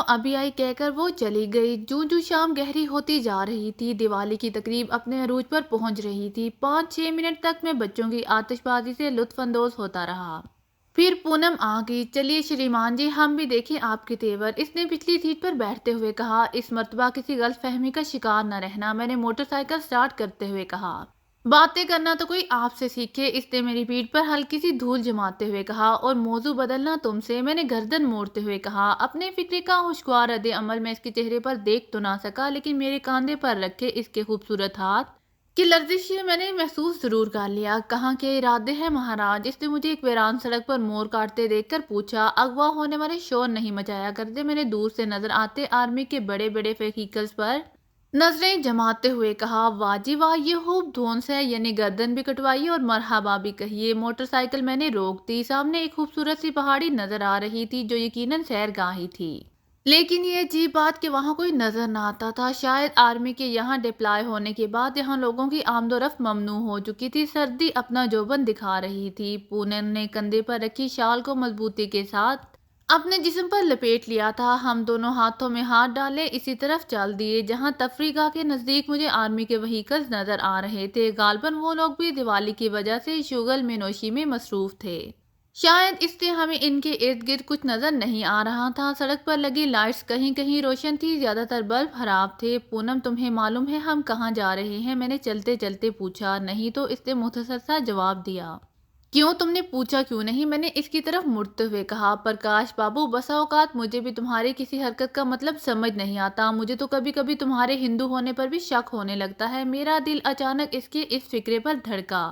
ابھی آئی کہہ کر وہ چلی گئی۔ جوں جوں شام گہری ہوتی جا رہی تھی، دیوالی کی تقریب اپنے عروج پر پہنچ رہی تھی۔ 5-6 منٹ تک میں بچوں کی آتش بازی سے لطف اندوز ہوتا رہا۔ پھر پونم آ گئی۔ چلیے شریمان جی، ہم بھی دیکھیں آپ کے تیور، اس نے پچھلی سیٹ پر بیٹھتے ہوئے کہا۔ اس مرتبہ کسی غلط فہمی کا شکار نہ رہنا، میں نے موٹر سائیکل سٹارٹ کرتے ہوئے کہا۔ باتیں کرنا تو کوئی آپ سے سیکھے، اس نے میری پیٹھ پر ہلکی سی دھول جماتے ہوئے کہا۔ اور موضوع بدلنا تم سے، میں نے گردن موڑتے ہوئے کہا۔ اپنے فکر کا خوشگوار رد عمل میں اس کے چہرے پر دیکھ تو نہ سکا، لیکن میرے کاندھے پر رکھے اس کے خوبصورت ہاتھ کی لرزش میں نے محسوس ضرور کر لیا۔ کہاں کے ارادے ہیں مہاراج؟ اس نے مجھے ایک ویران سڑک پر مور کاٹتے دیکھ کر پوچھا۔ اغوا ہونے والے شور نہیں مچایا کرتے، میں نے دور سے نظر آتے آرمی کے بڑے بڑے وہیکلز پر نظریں جماتے ہوئے کہا۔ واہ جی واہ، یہ خوب دھونس ہے، یعنی گردن بھی کٹوائیے اور مرحبا بھی کہیے۔ موٹر سائیکل میں نے روک دی۔ سامنے ایک خوبصورت سی پہاڑی نظر آ رہی تھی جو یقیناً سیرگاہ ہی تھی، لیکن یہ عجیب بات کہ وہاں کوئی نظر نہ آتا تھا۔ شاید آرمی کے یہاں ڈپلائے ہونے کے بعد یہاں لوگوں کی آمد و رفت ممنوع ہو چکی تھی۔ سردی اپنا جوبن دکھا رہی تھی۔ پونم نے کندھے پر رکھی شال کو مضبوطی کے ساتھ اپنے جسم پر لپیٹ لیا تھا۔ ہم دونوں ہاتھوں میں ہاتھ ڈالے اسی طرف چل دیے جہاں تفریح گاہ کے نزدیک مجھے آرمی کے وہیکلز نظر آ رہے تھے۔ غالباً وہ لوگ بھی دیوالی کی وجہ سے شغل میں نوشی میں مصروف تھے، شاید اس لیے ہمیں ان کے ارد گرد کچھ نظر نہیں آ رہا تھا۔ سڑک پر لگی لائٹس کہیں کہیں روشن تھی، زیادہ تر بلب خراب تھے۔ پونم، تمہیں معلوم ہے ہم کہاں جا رہے ہیں؟ میں نے چلتے چلتے پوچھا۔ نہیں تو، اس نے مختصر سا جواب دیا۔ کیوں؟ تم نے پوچھا کیوں نہیں؟ میں نے اس کی طرف مڑتے ہوئے کہا۔ پرکاش بابو، بسا اوقات مجھے بھی تمہاری کسی حرکت کا مطلب سمجھ نہیں آتا۔ مجھے تو کبھی کبھی تمہارے ہندو ہونے پر بھی شک ہونے لگتا ہے۔ میرا دل اچانک اس کے اس فکرے پر دھڑکا۔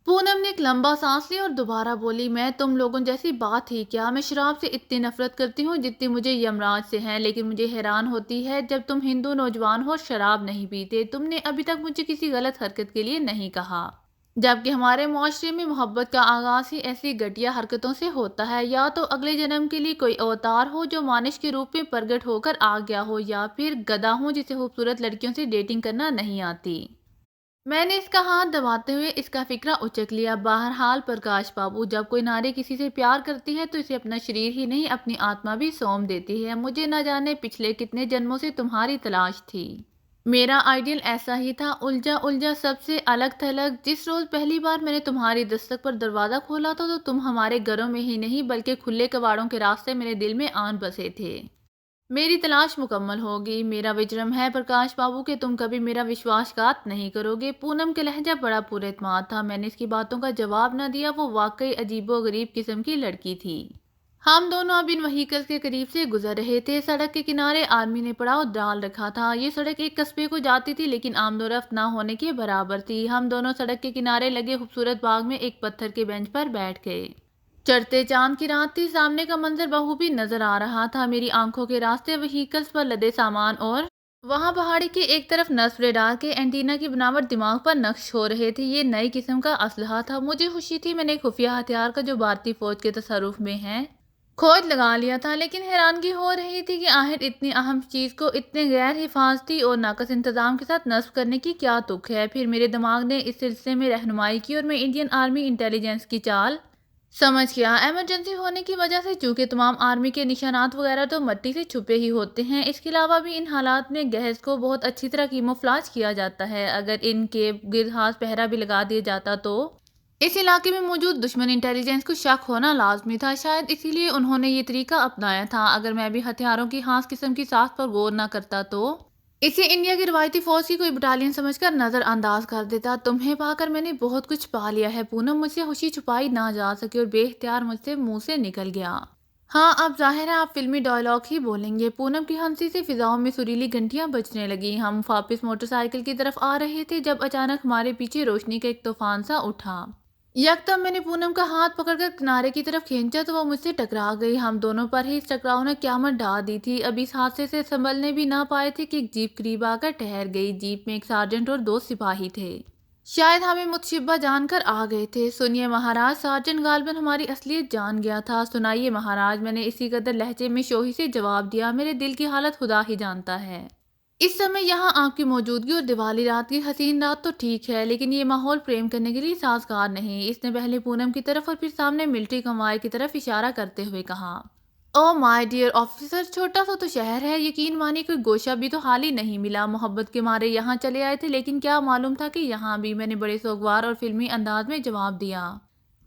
پونم نے ایک لمبا سانس لی اور دوبارہ بولی۔ میں تم لوگوں جیسی بات ہی کیا، میں شراب سے اتنی نفرت کرتی ہوں جتنی مجھے یمراج سے ہے، لیکن مجھے حیران ہوتی ہے جب تم ہندو نوجوان ہو شراب نہیں پیتے۔ تم نے ابھی تک مجھے کسی غلط حرکت کے لیے نہیں کہا، جبکہ ہمارے معاشرے میں محبت کا آغاز ہی ایسی گھٹیا حرکتوں سے ہوتا ہے۔ یا تو اگلے جنم کے لیے کوئی اوتار ہو جو مانش کے روپ میں پرگٹ ہو کر آ گیا ہو، یا پھر گدھا ہوں جسے خوبصورت لڑکیوں سے ڈیٹنگ کرنا نہیں آتی۔ میں نے اس کا ہاتھ دباتے ہوئے اس کا فکرہ اچک لیا۔ بہرحال پرکاش بابو، جب کوئی ناری کسی سے پیار کرتی ہے تو اسے اپنا شریر ہی نہیں اپنی آتما بھی سونپ دیتی ہے۔ مجھے نہ جانے پچھلے کتنے جنموں سے تمہاری تلاش تھی۔ میرا آئیڈیل ایسا ہی تھا، الجھا الجھا، سب سے الگ تھلگ۔ جس روز پہلی بار میں نے تمہاری دستک پر دروازہ کھولا تھا تو تم ہمارے گھروں میں ہی نہیں بلکہ کھلے کباڑوں کے راستے میرے دل میں آن بسے تھے۔ میری تلاش مکمل ہوگی۔ میرا وجرم ہے پرکاش بابو کہ تم کبھی میرا وشواس گھات نہیں کرو گے۔ پونم کا لہجہ بڑا پر اعتماد تھا۔ میں نے اس کی باتوں کا جواب نہ دیا۔ وہ واقعی عجیب و غریب قسم کی لڑکی تھی۔ ہم دونوں اب ان وہیکلز کے قریب سے گزر رہے تھے۔ سڑک کے کنارے آرمی نے پڑاؤ ڈال رکھا تھا۔ یہ سڑک ایک قصبے کو جاتی تھی لیکن آمد و رفت نہ ہونے کے برابر تھی۔ ہم دونوں سڑک کے کنارے لگے خوبصورت باغ میں ایک پتھر کے بینچ پر بیٹھ گئے۔ چڑھتے چاند کی رات تھی، سامنے کا منظر بخوبی نظر آ رہا تھا۔ میری آنکھوں کے راستے وہیکلز پر لدے سامان اور وہاں پہاڑی کے ایک طرف نصب ریڈار کے اینٹینا کی بناوٹ دماغ پر نقش ہو رہے تھے۔ یہ نئی قسم کا اسلحہ تھا۔ مجھے خوشی تھی میں نے ایک خفیہ ہتھیار کا جو بھارتی فوج کے تصرف میں ہے کھوج لگا لیا تھا، لیکن حیرانگی ہو رہی تھی کہ آخر اتنی اہم چیز کو اتنے غیر حفاظتی اور ناقص انتظام کے ساتھ نصب کرنے کی کیا تک ہے۔ پھر میرے دماغ نے اس سلسلے میں رہنمائی کی اور میں انڈین آرمی انٹیلیجنس کی چال سمجھ گیا۔ ایمرجنسی ہونے کی وجہ سے چونکہ تمام آرمی کے نشانات وغیرہ تو مٹی سے چھپے ہی ہوتے ہیں، اس کے علاوہ بھی ان حالات میں گہز کو بہت اچھی طرح کیموفلاج کیا جاتا ہے۔ اگر ان کے گرد خاص پہرا بھی لگا دیا جاتا تو اس علاقے میں موجود دشمن انٹیلیجنس کو شک ہونا لازمی تھا۔ شاید اسی لیے انہوں نے یہ طریقہ اپنایا تھا۔ اگر میں بھی ہتھیاروں کی خاص قسم کی ساخت پر غور نہ کرتا تو اسے انڈیا کی روایتی فوج کی کوئی بٹالین سمجھ کر نظر انداز کر دیتا۔ تمہیں پا کر میں نے بہت کچھ پا لیا ہے پونم، مجھ سے خوشی چھپائی نہ جا سکی اور بے اختیار مجھ سے منہ سے نکل گیا۔ ہاں، اب ظاہر ہے آپ فلمی ڈائیلاگ ہی بولیں گے۔ پونم کی ہنسی سے فضاؤں میں سریلی گھنٹیاں بجنے لگیں۔ ہم واپس موٹر سائیکل کی طرف آ رہے تھے جب اچانک ہمارے پیچھے روشنی کا ایک طوفان سا اٹھا۔ یکدم میں نے پونم کا ہاتھ پکڑ کر کنارے کی طرف کھینچا تو وہ مجھ سے ٹکرا گئی۔ ہم دونوں پر ہی اس ٹکراؤ نے قیامت ڈھا دی تھی۔ اب اس حادثے سے سنبھلنے بھی نہ پائے تھے کہ ایک جیپ قریب آ کر ٹھہر گئی۔ جیپ میں ایک سارجنٹ اور 2 سپاہی تھے، شاید ہمیں متشبہ جان کر آ گئے تھے۔ سنیے مہاراج، سارجنٹ غالباً ہماری اصلیت جان گیا تھا۔ سنائیے مہاراج، میں نے اسی قدر لہجے میں شوخی سے جواب دیا۔ میرے دل کی حالت خدا ہی جانتا ہے۔ اس سمے یہاں آپ کی موجودگی اور دیوالی رات کی حسین رات تو ٹھیک ہے، لیکن یہ ماحول پریم کرنے کے لیے سازگار نہیں۔ اس نے پہلے پونم کی طرف اور پھر سامنے ملٹری کنوائے کی طرف اشارہ کرتے ہوئے کہا۔ او مائی ڈیئر آفیسر، چھوٹا سا تو شہر ہے، یقین مانی کوئی گوشہ بھی تو حال ہی نہیں ملا۔ محبت کے مارے یہاں چلے آئے تھے، لیکن کیا معلوم تھا کہ یہاں بھی، میں نے بڑے سوگوار اور فلمی انداز میں جواب دیا۔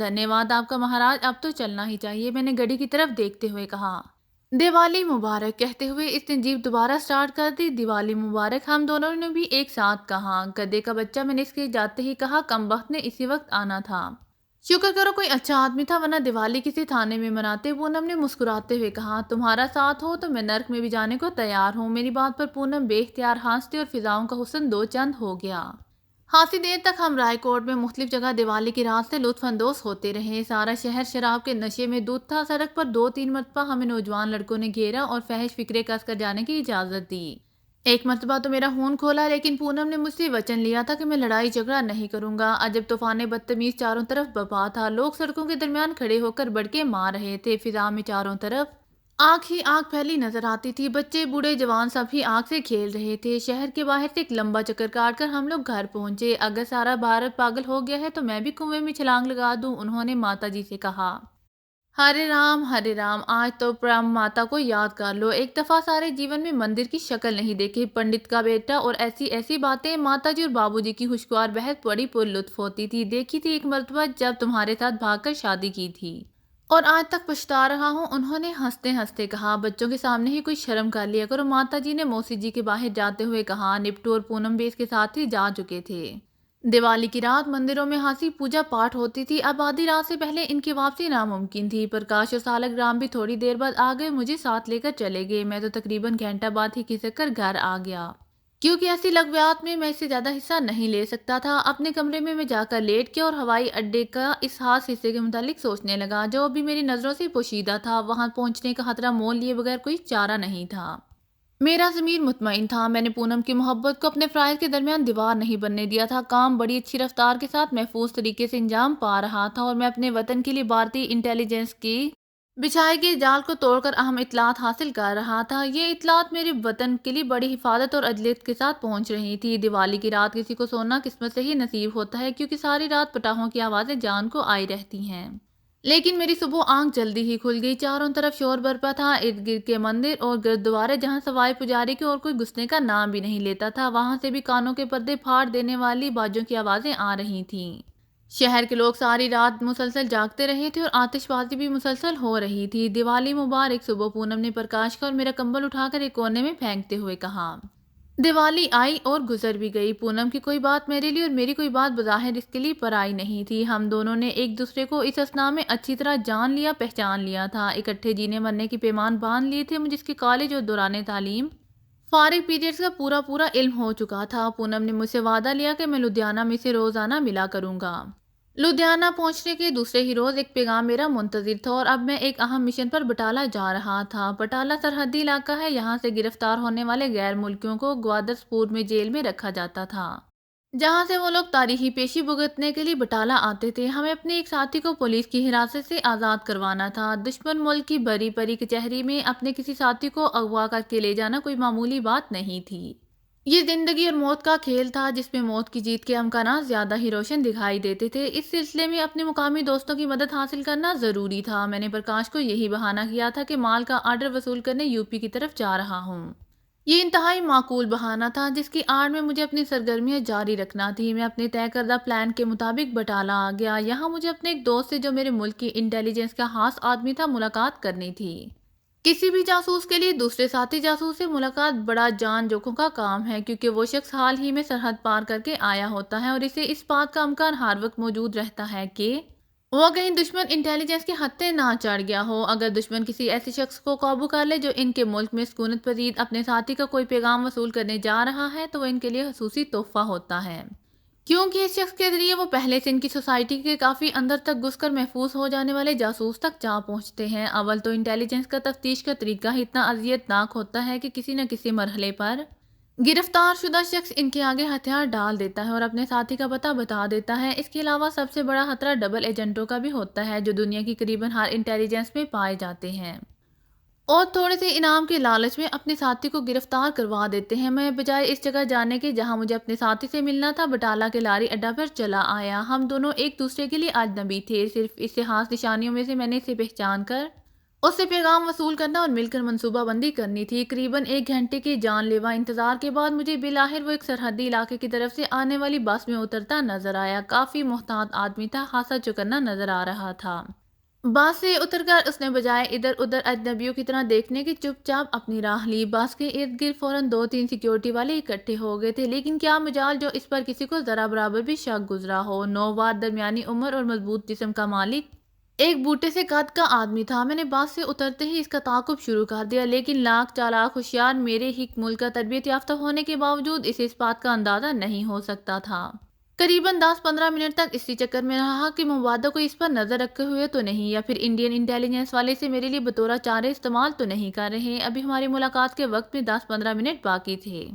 دھنیہ واد آپ کا مہاراج، اب تو چلنا ہی چاہیے، میں نے گھڑی کی طرف دیکھتے ہوئے کہا۔ دیوالی مبارک کہتے ہوئے اس نے جیپ دوبارہ سٹارٹ کر دی۔ دیوالی مبارک، ہم دونوں نے بھی ایک ساتھ کہا۔ گدھے کا بچہ، میں نے اس کے جاتے ہی کہا، کمبخت نے اسی وقت آنا تھا۔ شکر کرو کوئی اچھا آدمی تھا، ورنہ دیوالی کسی تھانے میں مناتے۔ پونم نے مسکراتے ہوئے کہا، تمہارا ساتھ ہو تو میں نرک میں بھی جانے کو تیار ہوں۔ میری بات پر پونم بے اختیار ہنستی اور فضاؤں کا حسن دو چند ہو گیا۔ خاصی دیر تک ہم رائے کوٹ میں مختلف جگہ دیوالی کی رات سے لطف اندوز ہوتے رہے۔ سارا شہر شراب کے نشے میں دودھ تھا۔ سڑک پر 2-3 مرتبہ ہمیں نوجوان لڑکوں نے گھیرا اور فحش فکرے کس کر جانے کی اجازت دی۔ ایک مرتبہ تو میرا خون کھولا، لیکن پونم نے مجھ سے وچن لیا تھا کہ میں لڑائی جھگڑا نہیں کروں گا۔ عجب طوفان بدتمیز چاروں طرف بپا تھا۔ لوگ سڑکوں کے درمیان کھڑے ہو کر بڑکے مار رہے تھے۔ فضا میں چاروں طرف آگ ہی آگ پھیلی نظر آتی تھی۔ بچے بوڑھے جوان سب ہی آگ سے کھیل رہے تھے۔ شہر کے باہر سے ایک لمبا چکر کاٹ کر ہم لوگ گھر پہنچے۔ اگر سارا بھارت پاگل ہو گیا ہے تو میں بھی کنویں میں چھلانگ لگا دوں، انہوں نے ماتا جی سے کہا۔ ہرے رام، آج تو پرم ماتا کو یاد کر لو۔ ایک دفعہ سارے جیون میں مندر کی شکل نہیں دیکھی، پنڈت کا بیٹا اور ایسی باتیں۔ ماتا جی اور بابو جی کی خوشگوار بحث بڑی پر لطف ہوتی تھی۔ دیکھی تھی ایک مرتبہ جب تمہارے ساتھ بھاگ کر شادی کی تھی، اور آج تک پچھتا رہا ہوں، انہوں نے ہنستے ہنستے کہا۔ بچوں کے سامنے ہی کوئی شرم کر لیا کرو، ماتا جی نے موسی جی کے باہر جاتے ہوئے کہا۔ نپٹو اور پونم بھی اس کے ساتھ ہی جا چکے تھے۔ دیوالی کی رات مندروں میں خاصی پوجا پاٹ ہوتی تھی۔ اب آدھی رات سے پہلے ان کی واپسی ناممکن تھی۔ پرکاش اور سالگ رام بھی تھوڑی دیر بعد آ گئے، مجھے ساتھ لے کر چلے گئے۔ میں تو تقریباً گھنٹہ بعد ہی کھسک کر گھر آ گیا، کیونکہ ایسی لغویات میں اس سے زیادہ حصہ نہیں لے سکتا تھا۔ اپنے کمرے میں جا کر لیٹ گیا اور ہوائی اڈے کا اس خاص حصے کے متعلق سوچنے لگا جو ابھی میری نظروں سے پوشیدہ تھا۔ وہاں پہنچنے کا خطرہ مول لیے بغیر کوئی چارہ نہیں تھا۔ میرا ضمیر مطمئن تھا، میں نے پونم کی محبت کو اپنے فرائض کے درمیان دیوار نہیں بننے دیا تھا۔ کام بڑی اچھی رفتار کے ساتھ محفوظ طریقے سے انجام پا رہا تھا، اور میں اپنے وطن کے لیے بھارتی انٹیلی جنس کی بچھائے گئے جال کو توڑ کر اہم اطلاعات حاصل کر رہا تھا۔ یہ اطلاعات میرے وطن کے لیے بڑی حفاظت اور عدلیت کے ساتھ پہنچ رہی تھی۔ دیوالی کی رات کسی کو سونا قسمت سے ہی نصیب ہوتا ہے، کیونکہ ساری رات پٹاخوں کی آوازیں جان کو آئی رہتی ہیں۔ لیکن میری صبح آنکھ جلدی ہی کھل گئی۔ چاروں طرف شور برپا تھا۔ ارد گرد کے مندر اور گردوارے جہاں سوائے پجاری کے اور کوئی گھسنے کا نام بھی نہیں لیتا تھا، وہاں سے بھی کانوں کے پردے پھاڑ دینے والی باجوں کی آوازیں آ رہی تھیں۔ شہر کے لوگ ساری رات مسلسل جاگتے رہے تھے اور آتش بازی بھی مسلسل ہو رہی تھی۔ دیوالی مبارک۔ صبح پونم نے پرکاش کا اور میرا کمبل اٹھا کر ایک کونے میں پھینکتے ہوئے کہا۔ دیوالی آئی اور گزر بھی گئی۔ پونم کی کوئی بات میرے لیے اور میری کوئی بات بظاہر اس کے لیے پرائی نہیں تھی۔ ہم دونوں نے ایک دوسرے کو اس اثنا میں اچھی طرح جان لیا، پہچان لیا تھا۔ اکٹھے جینے مرنے کے پیمان باندھ لیے تھے۔ مجھے اس کے کالج اور دوران تعلیم فارغ پیریڈز کا پورا علم ہو چکا تھا۔ پونم نے مجھ سے وعدہ لیا کہ میں لدھیانہ میں سے روزانہ ملا کروں گا۔ لدھیانہ پہنچنے کے دوسرے ہی روز ایک پیغام میرا منتظر تھا، اور اب میں ایک اہم مشن پر بٹالہ جا رہا تھا۔ بٹالہ سرحدی علاقہ ہے، یہاں سے گرفتار ہونے والے غیر ملکیوں کو گوادسپور میں جیل میں رکھا جاتا تھا، جہاں سے وہ لوگ تاریخی پیشی بھگتنے کے لیے بٹالہ آتے تھے۔ ہمیں اپنے ایک ساتھی کو پولیس کی حراست سے آزاد کروانا تھا۔ دشمن ملک کی بھری پری کچہری میں اپنے کسی ساتھی کو اغوا کر کے لے جانا کوئی معمولی بات نہیں تھی۔ یہ زندگی اور موت کا کھیل تھا، جس میں موت کی جیت کے امکانات زیادہ ہی روشن دکھائی دیتے تھے۔ اس سلسلے میں اپنے مقامی دوستوں کی مدد حاصل کرنا ضروری تھا۔ میں نے پرکاش کو یہی بہانہ کیا تھا کہ مال کا آرڈر وصول کرنے یوپی کی طرف جا رہا ہوں۔ یہ انتہائی معقول بہانہ تھا، جس کی آڑ میں مجھے اپنی سرگرمیاں جاری رکھنا تھی۔ میں اپنے طے کردہ پلان کے مطابق بٹالہ آ گیا۔ یہاں مجھے اپنے ایک دوست سے، جو میرے ملک کی انٹیلی جنس کا خاص آدمی تھا، ملاقات کرنی تھی۔ کسی بھی جاسوس کے لیے دوسرے ساتھی جاسوس سے ملاقات بڑا جان جوکھوں کا کام ہے، کیونکہ وہ شخص حال ہی میں سرحد پار کر کے آیا ہوتا ہے، اور اسے اس بات کا امکان ہر وقت موجود رہتا ہے کہ وہ کہیں دشمن انٹیلی جنس کے ہتھے نہ چڑھ گیا ہو۔ اگر دشمن کسی ایسے شخص کو قابو کر لے جو ان کے ملک میں سکونت پذیر اپنے ساتھی کا کوئی پیغام وصول کرنے جا رہا ہے، تو وہ ان کے لیے خصوصی تحفہ ہوتا ہے، کیونکہ اس شخص کے ذریعے وہ پہلے سے ان کی سوسائٹی کے کافی اندر تک گھس کر محفوظ ہو جانے والے جاسوس تک جا پہنچتے ہیں۔ اول تو انٹیلی جنس کا تفتیش کا طریقہ ہی اتنا اذیت ناک ہوتا ہے کہ کسی نہ کسی مرحلے پر گرفتار شدہ شخص ان کے آگے ہتھیار ڈال دیتا ہے اور اپنے ساتھی کا پتہ بتا دیتا ہے۔ اس کے علاوہ سب سے بڑا خطرہ ڈبل ایجنٹوں کا بھی ہوتا ہے، جو دنیا کی قریباً ہر انٹیلی جنس میں پائے جاتے ہیں۔ اور تھوڑے سے انعام کے لالچ میں اپنے ساتھی کو گرفتار کروا دیتے ہیں۔ میں بجائے اس جگہ جانے کے جہاں مجھے اپنے ساتھی سے ملنا تھا، بٹالہ کے لاری اڈا پر چلا آیا۔ ہم دونوں ایک دوسرے کے لیے اجنبی تھے، صرف اس سے خاص نشانیوں میں سے میں نے اسے پہچان کر اس سے پیغام وصول کرنا اور مل کر منصوبہ بندی کرنی تھی۔ قریباً 1 گھنٹے کے جان لیوا انتظار کے بعد مجھے بالآخر وہ ایک سرحدی علاقے کی طرف سے آنے والی بس میں اترتا نظر آیا۔ کافی محتاط آدمی تھا، خاصا چوکنا نظر آ رہا تھا۔ بس سے اتر کر اس نے بجائے ادھر ادھر اجنبیوں کی طرح دیکھنے کے چپ چاپ اپنی راہ لی۔ بس کے ارد گرد فوراً 2-3 سیکیورٹی والے اکٹھے ہو گئے تھے، لیکن کیا مجال جو اس پر کسی کو ذرا برابر بھی شک گزرا ہو۔ نووار درمیانی عمر اور مضبوط جسم کا مالک ایک بوٹے سے قد کا آدمی تھا۔ میں نے بس سے اترتے ہی اس کا تعاقب شروع کر دیا، لیکن لاکھ چالاک ہوشیار میرے ہی ملک کا تربیت یافتہ ہونے کے باوجود اسے اس بات کا اندازہ نہیں ہو سکتا تھا۔ قریباً 10-15 منٹ تک اسی چکر میں رہا کہ مبادہ کو اس پر نظر رکھے ہوئے تو نہیں، یا پھر انڈین انٹیلیجنس والے سے میرے لیے بطور چارے استعمال تو نہیں کر رہے۔ ابھی ہماری ملاقات کے وقت میں 10-15 منٹ باقی تھے۔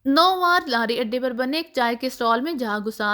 نووار لاری اڈے پر بنے ایک چائے کے سٹال میں جا گھسا۔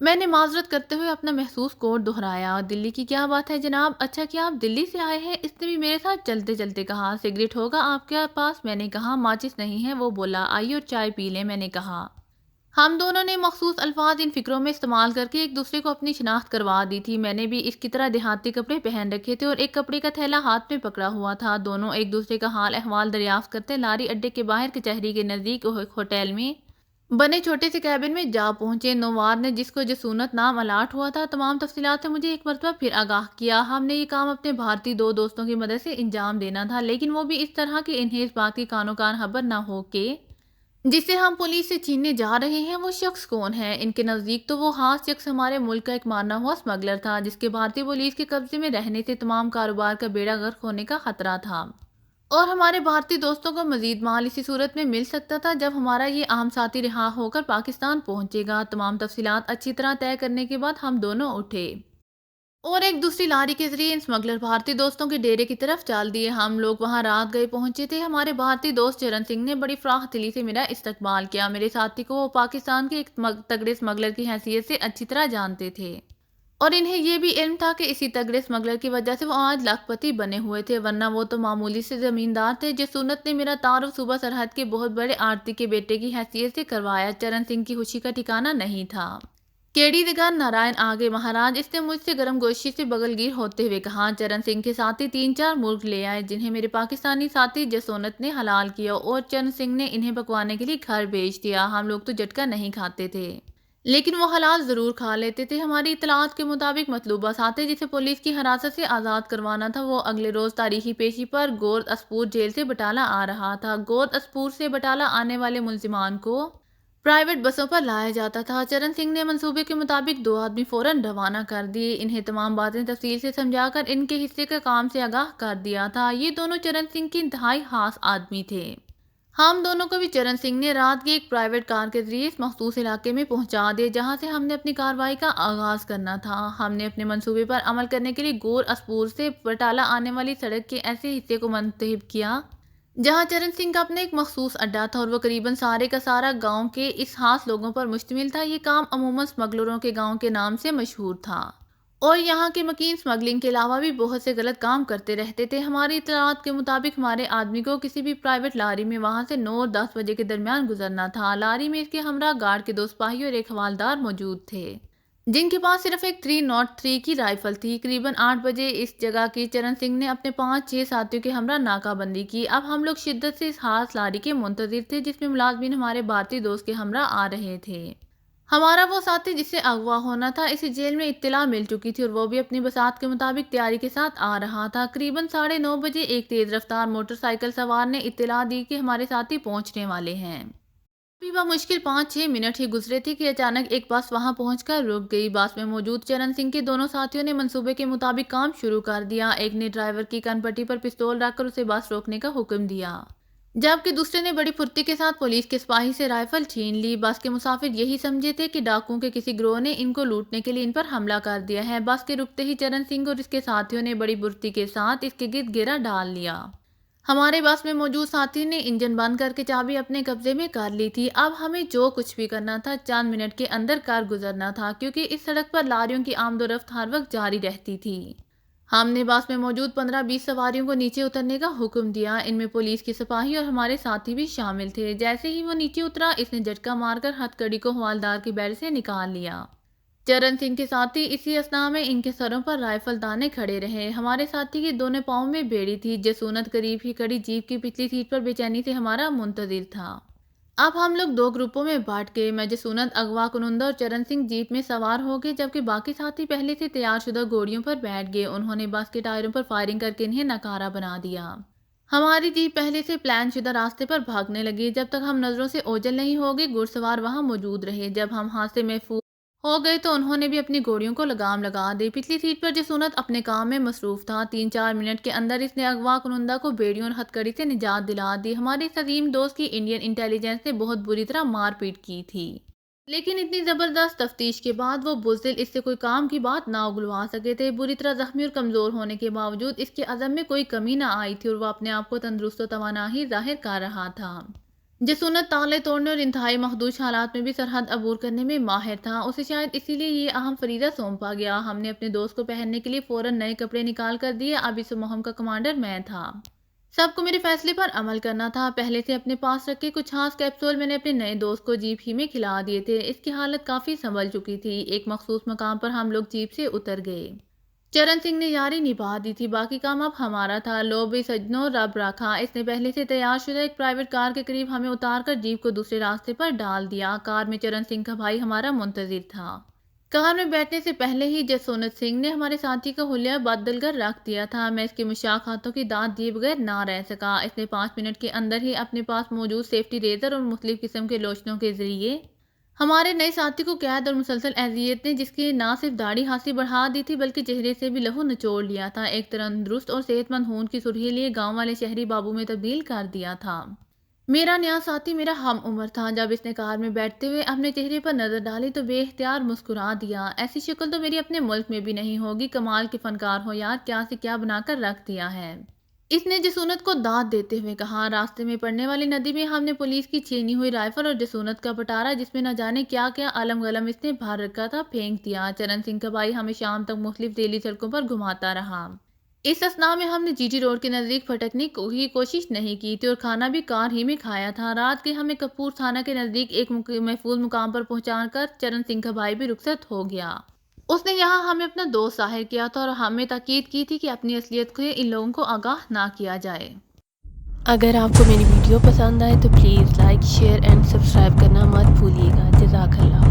میں نے معذرت کرتے ہوئے اپنا محسوس کوڈ دہرایا۔ دلی کی کیا بات ہے جناب؟ اچھا، کیا آپ دلی سے آئے ہیں؟ اس نے بھی میرے ساتھ چلتے چلتے کہا۔ سگریٹ ہوگا آپ کے پاس؟ میں نے کہا۔ ماچس نہیں ہے، وہ بولا۔ آئیے اور چائے پی لیں، میں نے کہا۔ ہم دونوں نے مخصوص الفاظ ان فکروں میں استعمال کر کے ایک دوسرے کو اپنی شناخت کروا دی تھی۔ میں نے بھی اس کی طرح دیہاتی کپڑے پہن رکھے تھے اور ایک کپڑے کا تھیلا ہاتھ میں پکڑا ہوا تھا۔ دونوں ایک دوسرے کا حال احوال دریافت کرتے لاری اڈے کے باہر کچہری کے نزدیک ہوٹل میں بنے چھوٹے سے کیبن میں جا پہنچے۔ نووار نے جس کو جسونت نام الاٹ ہوا تھا، تمام تفصیلات سے مجھے ایک مرتبہ پھر آگاہ کیا۔ ہم نے یہ کام اپنے بھارتی 2 دوستوں کی مدد سے انجام دینا تھا، لیکن وہ بھی اس طرح کہ انہیں اس بات کی کانوں کان خبر نہ ہو کہ جسے ہم پولیس سے چھیننے جا رہے ہیں وہ شخص کون ہے۔ ان کے نزدیک تو وہ خاص شخص ہمارے ملک کا ایک مارنا ہوا اسمگلر تھا، جس کے بھارتی پولیس کے قبضے میں رہنے سے تمام کاروبار کا بیڑا غرق ہونے کا خطرہ تھا، اور ہمارے بھارتی دوستوں کو مزید مال اسی صورت میں مل سکتا تھا جب ہمارا یہ اہم ساتھی رہا ہو کر پاکستان پہنچے گا۔ تمام تفصیلات اچھی طرح طے کرنے کے بعد ہم دونوں اٹھے اور ایک دوسری لاری کے ذریعے ان اسمگلر بھارتی دوستوں کے ڈیرے کی طرف چال دیے۔ ہم لوگ وہاں رات گئے پہنچے تھے۔ ہمارے بھارتی دوست چرن سنگھ نے بڑی فراخ دلی سے میرا استقبال کیا۔ میرے ساتھی کو وہ پاکستان کے ایک تگڑے اسمگلر کی حیثیت سے اچھی طرح جانتے تھے، اور انہیں یہ بھی علم تھا کہ اسی تگڑے اسمگلر کی وجہ سے وہ آج لاکھ پتی بنے ہوئے تھے، ورنہ وہ تو معمولی سے زمیندار تھے۔ جسونت نے میرا تعارف صوبہ سرحد کے بہت بڑے آڑتی کے بیٹے کی حیثیت سے کروایا۔ چرن سنگھ کی خوشی کا ٹھکانہ نہیں تھا۔ کیڑی دگار نارائن آگے مہاراج، اس نے مجھ سے گرم گوشی سے بغل گیر ہوتے ہوئے کہا۔ چرن سنگھ کے ساتھی 3-4 مرغ لے آئے، جنہیں میرے پاکستانی ساتھی جسونت نے حلال کیا، اور چرن سنگھ نے انہیں پکوانے کے لیے گھر بھیج دیا۔ ہم لوگ تو جٹکا نہیں کھاتے تھے، لیکن وہ حلال ضرور کھا لیتے تھے۔ ہماری اطلاعات کے مطابق مطلوبہ ساتھی جسے پولیس کی حراست سے آزاد کروانا تھا، وہ اگلے روز تاریخی پیشی پر گورد اسپور جیل سے بٹالہ آ رہا تھا۔ گورد اسپور سے بٹالہ آنے والے ملزمان کو پرائیویٹ بسوں پر لایا جاتا تھا۔ چرن سنگھ نے منصوبے کے مطابق 2 آدمی فوراً روانہ کر دیے، انہیں تمام باتیں تفصیل سے سمجھا کر ان کے حصے کا کام سے آگاہ کر دیا تھا۔ یہ دونوں چرن سنگھ کے انتہائی خاص آدمی تھے۔ ہم دونوں کو بھی چرن سنگھ نے رات کی ایک پرائیویٹ کار کے ذریعے اس مخصوص علاقے میں پہنچا دیا جہاں سے ہم نے اپنی کارروائی کا آغاز کرنا تھا۔ ہم نے اپنے منصوبے پر عمل کرنے کے لیے گور اسپور سے بٹالہ آنے والی سڑک کے ایسے حصے کو منتخب کیا جہاں چرن سنگھ کا اپنا ایک مخصوص اڈا تھا، اور وہ قریباً سارے کا سارا گاؤں کے اس خاص لوگوں پر مشتمل تھا۔ یہ کام عموماً اسمگلروں کے گاؤں کے نام سے مشہور تھا، اور یہاں کے مکین اسمگلنگ کے علاوہ بھی بہت سے غلط کام کرتے رہتے تھے۔ ہماری اطلاعات کے مطابق ہمارے آدمی کو کسی بھی پرائیویٹ لاری میں وہاں سے 9 اور 10 بجے کے درمیان گزرنا تھا۔ لاری میں اس کے ہمراہ گارڈ کے 2 سپاہی اور ایک حوالدار موجود تھے، جن کے پاس صرف ایک 303 کی رائفل تھی۔ قریباً 8 بجے اس جگہ کی چرن سنگھ نے اپنے 5-6 ساتھیوں کے ہمراہ ناکہ بندی کی۔ اب ہم لوگ شدت سے اس خاص لاری کے منتظر تھے جس میں ملازمین ہمارے بھارتی دوست کے ہمراہ آ رہے تھے۔ ہمارا وہ ساتھی جس سے اغوا ہونا تھا، اسے جیل میں اطلاع مل چکی تھی، اور وہ بھی اپنی بساط کے مطابق تیاری کے ساتھ آ رہا تھا۔ قریباً 9:30 بجے ایک تیز رفتار موٹر سائیکل سوار نے اطلاع دی کہ ہمارے ساتھی پہنچنے والے ہیں۔ ابھی بمشکل 5-6 منٹ ہی گزرے تھے کہ اچانک ایک بس وہاں پہنچ کر رک گئی۔ بس میں موجود چرن سنگھ کے دونوں ساتھیوں نے منصوبے کے مطابق کام شروع کر دیا۔ ایک نے ڈرائیور کی کن پٹی پر پستول رکھ کر اسے بس روکنے کا حکم دیا، جبکہ دوسرے نے بڑی پھرتی کے ساتھ پولیس کے سپاہی سے رائفل چھین لی۔ بس کے مسافر یہی سمجھے تھے کہ ڈاکوؤں کے کسی گروہ نے ان کو لوٹنے کے لیے ان پر حملہ کر دیا ہے۔ بس کے رکتے ہی چرن سنگھ اور اس کے ساتھیوں نے بڑی پھرتی کے ساتھ اس کے گرد گھیرا ڈال لیا۔ ہمارے بس میں موجود ساتھی نے انجن بند کر کے چابی اپنے قبضے میں کر لی تھی۔ اب ہمیں جو کچھ بھی کرنا تھا چند منٹ کے اندر کر گزرنا تھا، کیونکہ اس سڑک پر لاریوں کی آمد و رفت ہر وقت جاری رہتی تھی۔ ہم نے بس میں موجود 15-20 سواریوں کو نیچے اترنے کا حکم دیا۔ ان میں پولیس کے سپاہی اور ہمارے ساتھی بھی شامل تھے۔ جیسے ہی وہ نیچے اترا، اس نے جھٹکا مار کر ہتھ کڑی کو حوالدار کے بیلٹ سے نکال لیا۔ چرن سنگھ کے ساتھی اسی اثناء میں ان کے سروں پر رائفل دانے کھڑے رہے۔ ہمارے ساتھی کے دونوں پاؤں میں بیڑی تھی۔ جسونت قریب ہی کھڑی جیپ کی پچھلی سیٹ پر بے چینی سے ہمارا منتظر تھا۔ اب ہم لوگ دو گروپوں میں بانٹ گئے۔ میں جسونت اغوا کنندہ اور چرن سنگھ جیپ میں سوار ہو گئے، جبکہ باقی ساتھی پہلے سے تیار شدہ گوڑیوں پر بیٹھ گئے۔ انہوں نے بس کے ٹائروں پر فائرنگ کر کے انہیں ناکارہ بنا دیا۔ ہماری جیپ پہلے سے پلان شدہ راستے پر بھاگنے لگی۔ جب تک ہم نظروں سے اوجھل نہیں ہو گئے، گھڑ سوار وہاں موجود رہے۔ جب ہم ہاتھ سے محفوظ ہو گئے تو انہوں نے بھی اپنی گوڑیوں کو لگام لگا دی۔ پچھلی سیٹ پر جسونت اپنے کام میں مصروف تھا۔ 3-4 منٹ کے اندر اس نے اغوا کنندہ کو بیڑیوں اور ہتھ کڑی سے نجات دلا دی۔ ہمارے اس عظیم دوست کی انڈین انٹیلیجنس نے بہت بری طرح مار پیٹ کی تھی، لیکن اتنی زبردست تفتیش کے بعد وہ بزدل اس سے کوئی کام کی بات نہ اگلوا سکے تھے۔ بری طرح زخمی اور کمزور ہونے کے باوجود اس کے عزم میں کوئی کمی نہ آئی تھی اور وہ اپنے آپ کو تندرست و توانا ہی ظاہر کر رہا تھا۔ جسونت تالے توڑنے اور انتہائی محدود حالات میں بھی سرحد عبور کرنے میں ماہر تھا۔ اسے شاید اسی لیے یہ اہم فریضہ سونپا گیا۔ ہم نے اپنے دوست کو پہننے کے لیے فوراً نئے کپڑے نکال کر دیے۔ اب اس مہم کا کمانڈر میں تھا۔ سب کو میرے فیصلے پر عمل کرنا تھا۔ پہلے سے اپنے پاس رکھے کچھ خاص کیپسول میں نے اپنے نئے دوست کو جیپ ہی میں کھلا دیے تھے۔ اس کی حالت کافی سنبھل چکی تھی۔ ایک مخصوص مقام پر ہم لوگ جیپ سے اتر گئے۔ چرن سنگھ نے یاری نبھا دی تھی، باقی کام اب ہمارا تھا۔ لو بھی سجنوں رب رکھا، اس نے پہلے سے تیار شدہ ایک پرائیویٹ کار کے قریب ہمیں اتار کر جیپ کو دوسرے راستے پر ڈال دیا۔ کار میں چرن سنگھ کا بھائی ہمارا منتظر تھا۔ کار میں بیٹھنے سے پہلے ہی جسونت سنگھ نے ہمارے ساتھی کا حلیہ بدل کر رکھ دیا تھا۔ میں اس کے مشاق ہاتھوں کی داد دیے بغیر نہ رہ سکا۔ اس نے 5 منٹ کے اندر ہی اپنے پاس موجود سیفٹی ریزر اور مختلف قسم کے لوشنوں کے ذریعے ہمارے نئے ساتھی کو قید اور مسلسل اذیت نے جس کی نہ صرف داڑھی ہانسی بڑھا دی تھی بلکہ چہرے سے بھی لہو نچوڑ لیا تھا، ایک تندرست اور صحت مند ہون کی سرخی لیے گاؤں والے شہری بابو میں تبدیل کر دیا تھا۔ میرا نیا ساتھی میرا ہم عمر تھا۔ جب اس نے کار میں بیٹھتے ہوئے اپنے چہرے پر نظر ڈالی تو بے اختیار مسکرا دیا۔ ایسی شکل تو میری اپنے ملک میں بھی نہیں ہوگی، کمال کے فنکار ہو یار، کیا سے کیا بنا کر رکھ دیا ہے۔ اس نے جسونت کو داد دیتے ہوئے کہا۔ راستے میں پڑنے والی ندی میں ہم نے پولیس کی چھینی ہوئی رائفل اور جسونت کا پٹارا جس میں نہ جانے کیا کیا علم غلم اس نے بھر رکھا تھا پھینک دیا۔ چرن سنگھ کا بھائی ہمیں شام تک مختلف ذیلی سڑکوں پر گھماتا رہا۔ اس اثناء میں ہم نے جی ٹی روڈ کے نزدیک پھٹکنے کی کوشش نہیں کی تھی اور کھانا بھی کار ہی میں کھایا تھا۔ رات کے ہمیں کپور تھانہ کے نزدیک ایک محفوظ مقام پر پہنچا کر چرن سنگھ کا بھائی بھی رخصت ہو گیا۔ اس نے یہاں ہمیں اپنا دوست ظاہر کیا تھا اور ہمیں تاکید کی تھی کہ اپنی اصلیت سے ان لوگوں کو آگاہ نہ کیا جائے۔ اگر آپ کو میری ویڈیو پسند آئے تو please like, share and subscribe کرنا مت بھولیے گا۔ جزاک اللہ۔